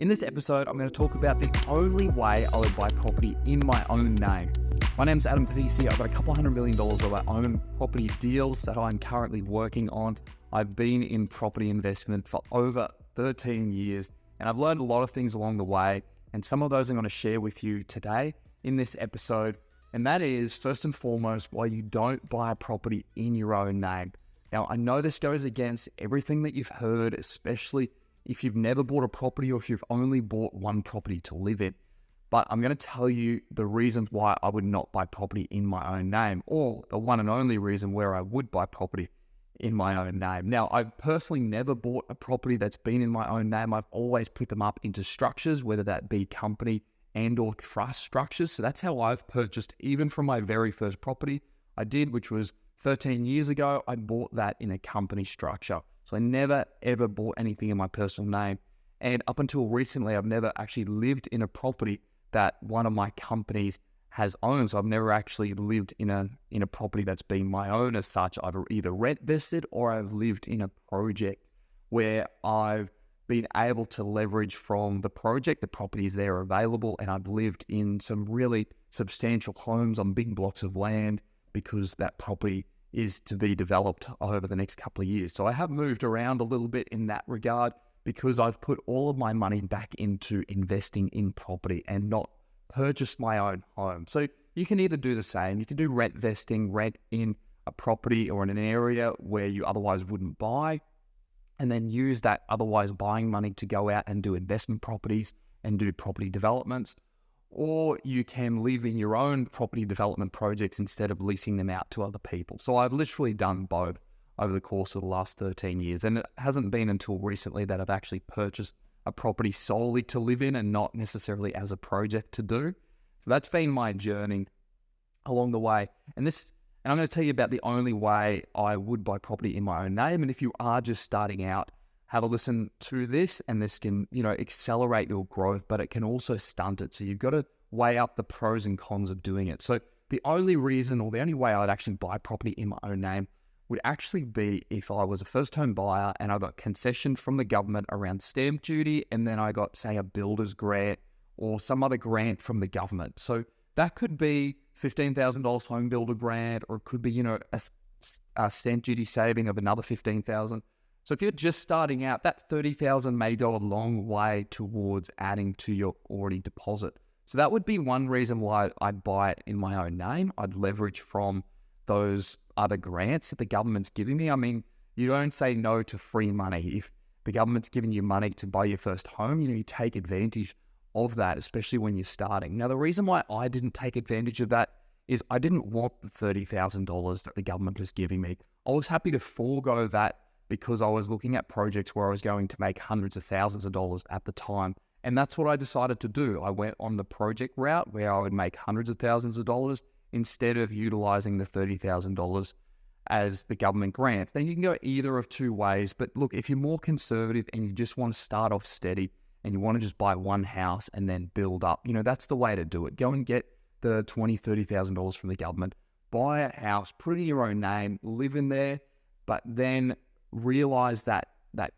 In this episode, I'm going to talk about the only way I would buy property in my own name. My name's Adam Pennisi. I've got a couple $100 million of my own property deals that I'm currently working on. I've been in property investment for over 13 years, and I've learned a lot of things along the way. And some of those I'm going to share with you today in this episode. And that is, first and foremost, why you don't buy a property in your own name. Now, I know this goes against everything that you've heard, especially if you've never bought a property or if you've only bought one property to live in. But I'm going to tell you the reasons why I would not buy property in my own name, or the one and only reason where I would buy property in my own name. Now, I've personally never bought a property that's been in my own name. I've always put them up into structures, whether that be company and or trust structures. So that's how I've purchased, even from my very first property I did, which was 13 years ago. I bought that in a company structure. So I never, ever bought anything in my personal name. And up until recently, I've never actually lived in a property that one of my companies has owned. So I've never actually lived in a property that's been my own as such. I've either rent vested or I've lived in a project where I've been able to leverage from the project. The properties there are available, and I've lived in some really substantial homes on big blocks of land because that property is to be developed over the next couple of years. So I have moved around a little bit in that regard because I've put all of my money back into investing in property and not purchased my own home. So you can either do the same. You can do rent vesting, rent in a property or in an area where you otherwise wouldn't buy, and then use that otherwise buying money to go out and do investment properties and do property developments. Or you can live in your own property development projects instead of leasing them out to other people. So I've literally done both over the course of the last 13 years. And it hasn't been until recently that I've actually purchased a property solely to live in and not necessarily as a project to do. So that's been my journey along the way. And I'm going to tell you about the only way I would buy property in my own name. And if you are just starting out, have a listen to this, and this can, accelerate your growth, but it can also stunt it. So you've got to weigh up the pros and cons of doing it. So the only reason, or the only way I'd actually buy property in my own name would actually be if I was a first home buyer and I got concession from the government around stamp duty, and then I got, say, a builder's grant or some other grant from the government. So that could be $15,000 home builder grant, or it could be, a stamp duty saving of another $15,000. So if you're just starting out, that $30,000 may go a long way towards adding to your already deposit. So that would be one reason why I'd buy it in my own name. I'd leverage from those other grants that the government's giving me. I mean, you don't say no to free money. If the government's giving you money to buy your first home, you take advantage of that, especially when you're starting. Now, the reason why I didn't take advantage of that is I didn't want the $30,000 that the government was giving me. I was happy to forego that because I was looking at projects where I was going to make hundreds of thousands of dollars at the time. And that's what I decided to do. I went on the project route where I would make hundreds of thousands of dollars instead of utilizing the $30,000 as the government grant. Then you can go either of two ways. But look, if you're more conservative and you just want to start off steady and you want to just buy one house and then build up, that's the way to do it. Go and get the $20,000, $30,000 from the government, buy a house, put it in your own name, live in there, but then realize that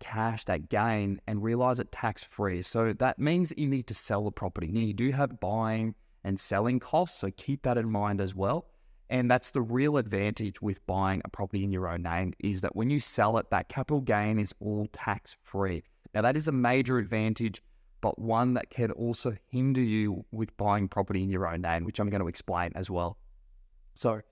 cash, that gain, and realize it tax-free. So that means you need to sell the property. Now, you do have buying and selling costs, so keep that in mind as well. And that's the real advantage with buying a property in your own name, is that when you sell it, that capital gain is all tax-free. Now, that is a major advantage, but one that can also hinder you with buying property in your own name, which I'm going to explain as well. So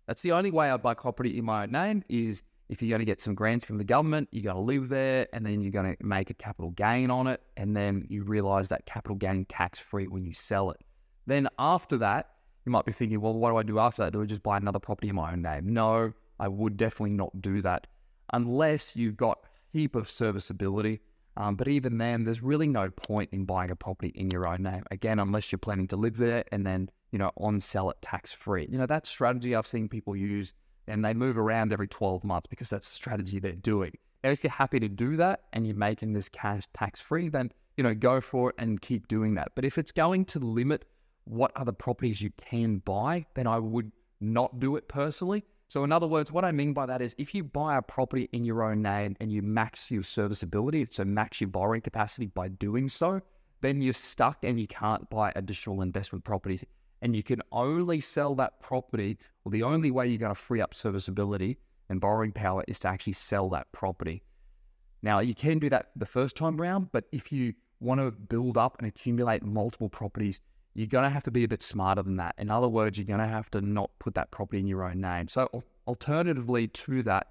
that's the only way I buy property in my own name, is if you're going to get some grants from the government, you're going to live there, and then you're going to make a capital gain on it, and then you realize that capital gain tax-free when you sell it. Then after that, you might be thinking, well, what do I do after that? Do I just buy another property in my own name? No, I would definitely not do that unless you've got a heap of serviceability. But even then, there's really no point in buying a property in your own name. Again, unless you're planning to live there and then, on-sell it tax-free. That strategy I've seen people use, and they move around every 12 months because that's the strategy they're doing. Now, if you're happy to do that and you're making this cash tax-free, then, go for it and keep doing that. But if it's going to limit what other properties you can buy, then I would not do it personally. So in other words, what I mean by that is if you buy a property in your own name and you max your serviceability, so max your borrowing capacity by doing so, then you're stuck and you can't buy additional investment properties. And you can only sell that property, or the only way you're going to free up serviceability and borrowing power is to actually sell that property. Now, you can do that the first time round, but if you want to build up and accumulate multiple properties, you're going to have to be a bit smarter than that. In other words, you're going to have to not put that property in your own name. So alternatively to that,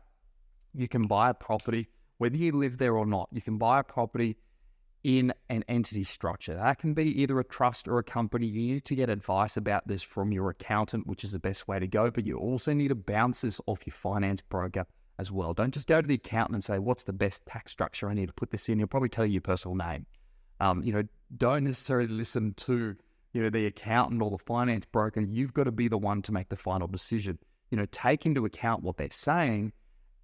you can buy a property, whether you live there or not, you can buy a property in an entity structure. That can be either a trust or a company. You need to get advice about this from your accountant, which is the best way to go, but you also need to bounce this off your finance broker as well. Don't just go to the accountant and say, what's the best tax structure? I need to put this in. He'll probably tell you your personal name. Don't necessarily listen to, the accountant or the finance broker. You've got to be the one to make the final decision. Take into account what they're saying,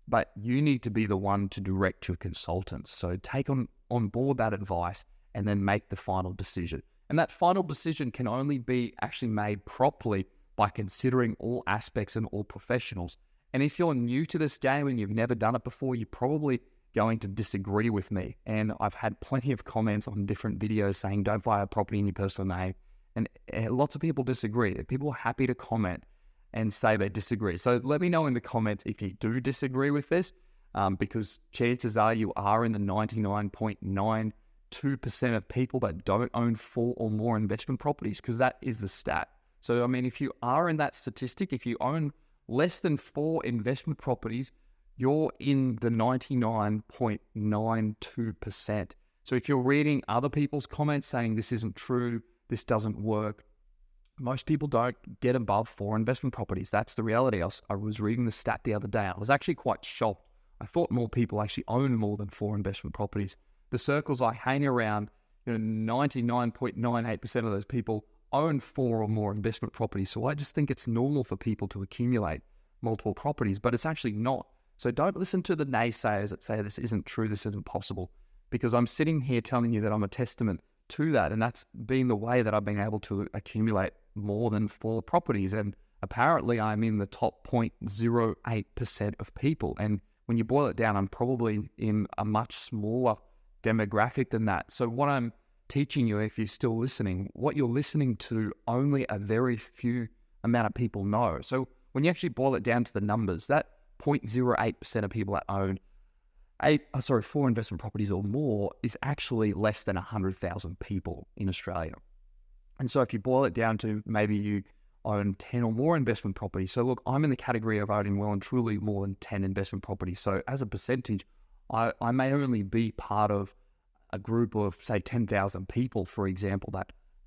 but you need to be the one to direct your consultants. So take on board that advice and then make the final decision. And that final decision can only be actually made properly by considering all aspects and all professionals. And if you're new to this game and you've never done it before, you're probably going to disagree with me. And I've had plenty of comments on different videos saying don't buy a property in your personal name. And lots of people disagree. People are happy to comment and say they disagree. So let me know in the comments if you do disagree with this, because chances are you are in the 99.92% of people that don't own 4 or more investment properties, because that is the stat. So, if you are in that statistic, if you own less than 4 investment properties, you're in the 99.92%. So if you're reading other people's comments saying this isn't true, this doesn't work, most people don't get above 4 investment properties. That's the reality. I was reading the stat the other day. I was actually quite shocked. I thought more people actually own more than 4 investment properties. The circles I hang around, 99.98% of those people own 4 or more investment properties. So I just think it's normal for people to accumulate multiple properties, but it's actually not. So don't listen to the naysayers that say this isn't true, this isn't possible, because I'm sitting here telling you that I'm a testament to that, and that's been the way that I've been able to accumulate more than 4 properties. And apparently I'm in the top 0.08% of people. And when you boil it down, I'm probably in a much smaller demographic than that. So what I'm teaching you, if you're still listening, what you're listening to, only a very few amount of people know. So when you actually boil it down to the numbers, that 0.08% of people that own 4 investment properties or more is actually less than 100,000 people in Australia. And so if you boil it down to maybe you own 10 or more investment properties. So look, I'm in the category of owning well and truly more than 10 investment properties. So as a percentage, I may only be part of a group of, say, 10,000 people, for example,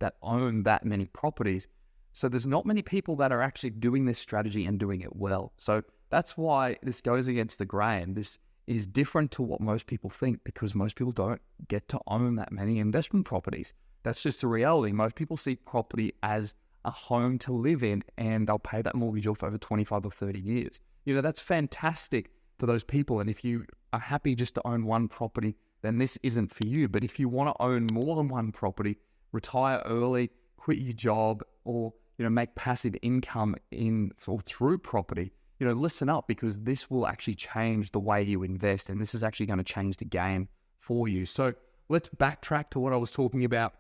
that own that many properties. So there's not many people that are actually doing this strategy and doing it well. So that's why this goes against the grain. This is different to what most people think, because most people don't get to own that many investment properties. That's just the reality. Most people see property as a home to live in, and they'll pay that mortgage off over 25 or 30 years. That's fantastic for those people. And if you are happy just to own one property, then this isn't for you. But if you want to own more than one property, retire early, quit your job, or make passive income in or through property, listen up, because this will actually change the way you invest, and this is actually going to change the game for you. So let's backtrack to what I was talking about.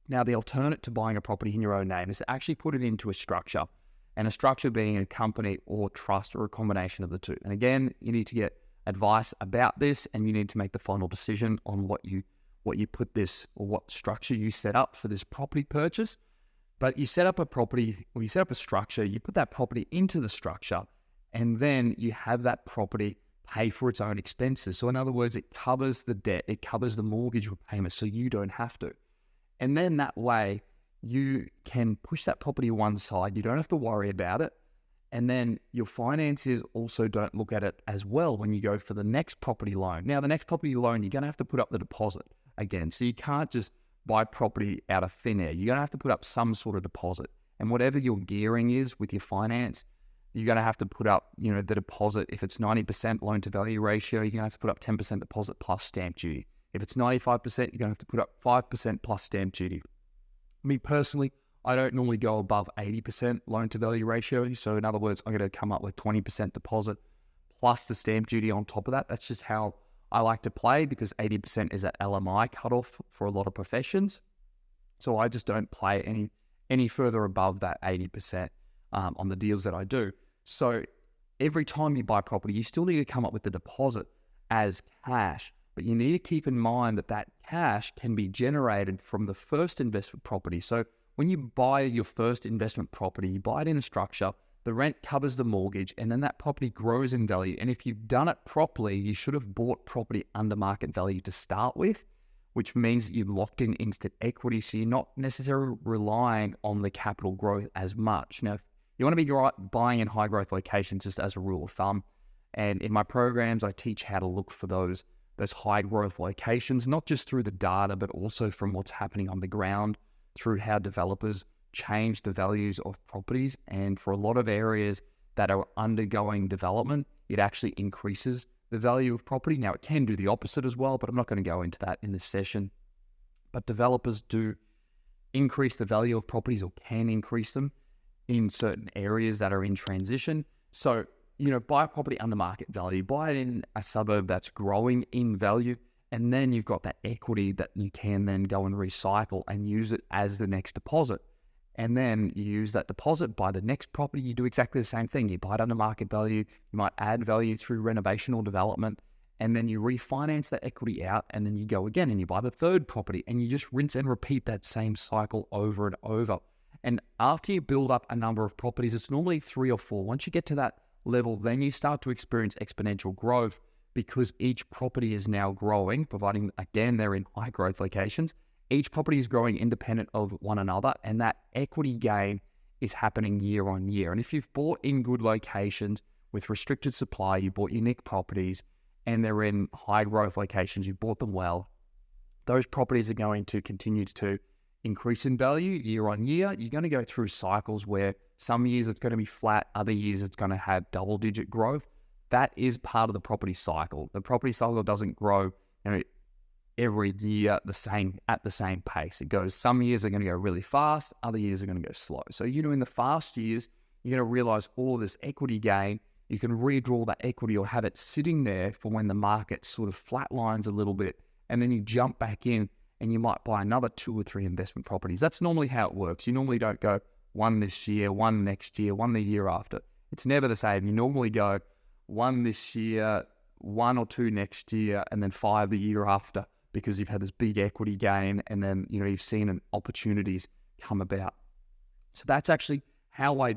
Now, the alternate to buying a property in your own name is to actually put it into a structure, and a structure being a company or trust or a combination of the two. And again, you need to get advice about this, and you need to make the final decision on what you put this, or what structure you set up for this property purchase. But you set up a property, or you set up a structure, you put that property into the structure, and then you have that property pay for its own expenses. So in other words, it covers the debt, it covers the mortgage repayment, so you don't have to. And then that way you can push that property one side, you don't have to worry about it. And then your financiers also don't look at it as well when you go for the next property loan. Now, the next property loan, you're going to have to put up the deposit again. So you can't just buy property out of thin air. You're going to have to put up some sort of deposit. And whatever your gearing is with your finance, you're going to have to put up, the deposit. If it's 90% loan to value ratio, you're going to have to put up 10% deposit plus stamp duty. If it's 95%, you're going to have to put up 5% plus stamp duty. Me personally, I don't normally go above 80% loan to value ratio. So in other words, I'm going to come up with 20% deposit plus the stamp duty on top of that. That's just how I like to play because 80% is that LMI cutoff for a lot of professions. So I just don't play any further above that 80% on the deals that I do. So every time you buy property, you still need to come up with the deposit as cash, but you need to keep in mind that that cash can be generated from the first investment property. So when you buy your first investment property, you buy it in a structure, the rent covers the mortgage, and then that property grows in value. And if you've done it properly, you should have bought property under market value to start with, which means that you've locked in instant equity, so you're not necessarily relying on the capital growth as much. Now, you want to be buying in high growth locations just as a rule of thumb. And in my programs, I teach how to look for those high growth locations, not just through the data, but also from what's happening on the ground, through how developers change the values of properties. And for a lot of areas that are undergoing development, it actually increases the value of property. Now, it can do the opposite as well, but I'm not going to go into that in this session. But developers do increase the value of properties, or can increase them in certain areas that are in transition. So, buy a property under market value, buy it in a suburb that's growing in value, and then you've got that equity that you can then go and recycle and use it as the next deposit. And then you use that deposit, buy the next property, you do exactly the same thing. You buy it under market value, you might add value through renovation or development, and then you refinance that equity out, and then you go again and you buy the third property, and you just rinse and repeat that same cycle over and over. And after you build up a number of properties, it's normally 3 or 4. Once you get to that level, then you start to experience exponential growth, because each property is now growing, providing, again, they're in high growth locations. Each property is growing independent of one another, and that equity gain is happening year on year. And if you've bought in good locations with restricted supply, you bought unique properties, and they're in high growth locations, you bought them well, those properties are going to continue to increase in value year on year. You're going to go through cycles where some years it's going to be flat, other years it's going to have double-digit growth. That is part of the property cycle. The property cycle doesn't grow, every year at the same pace. It goes, some years are going to go really fast, other years are going to go slow. So, in the fast years, you're going to realize all of this equity gain. You can redraw that equity or have it sitting there for when the market sort of flatlines a little bit, and then you jump back in and you might buy another 2 or 3 investment properties. That's normally how it works. You normally don't go one this year, one next year, one the year after. It's never the same. You normally go one this year, 1 or 2 next year, and then 5 the year after, because you've had this big equity gain, and then you've seen opportunities come about. So that's actually how I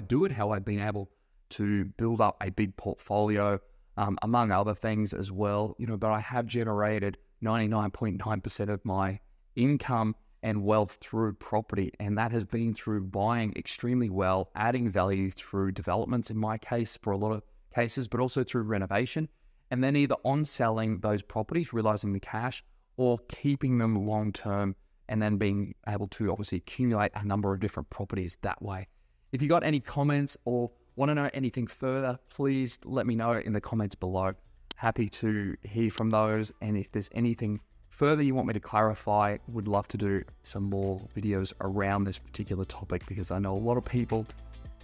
do it, how I've been able to build up a big portfolio, among other things as well. But I have generated 99.9% of my income and wealth through property, and that has been through buying extremely well, adding value through developments in my case, for a lot of cases, but also through renovation, and then either on selling those properties, realizing the cash, or keeping them long term, and then being able to obviously accumulate a number of different properties that way. If you got any comments or want to know anything further, please let me know in the comments below. Happy to hear from those, and if there's anything further you want me to clarify, would love to do some more videos around this particular topic, because I know a lot of people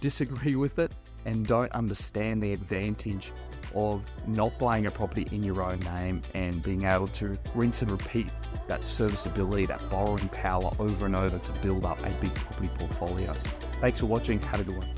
disagree with it and don't understand the advantage of not buying a property in your own name and being able to rinse and repeat that serviceability, that borrowing power over and over to build up a big property portfolio. Thanks for watching. Have a good one.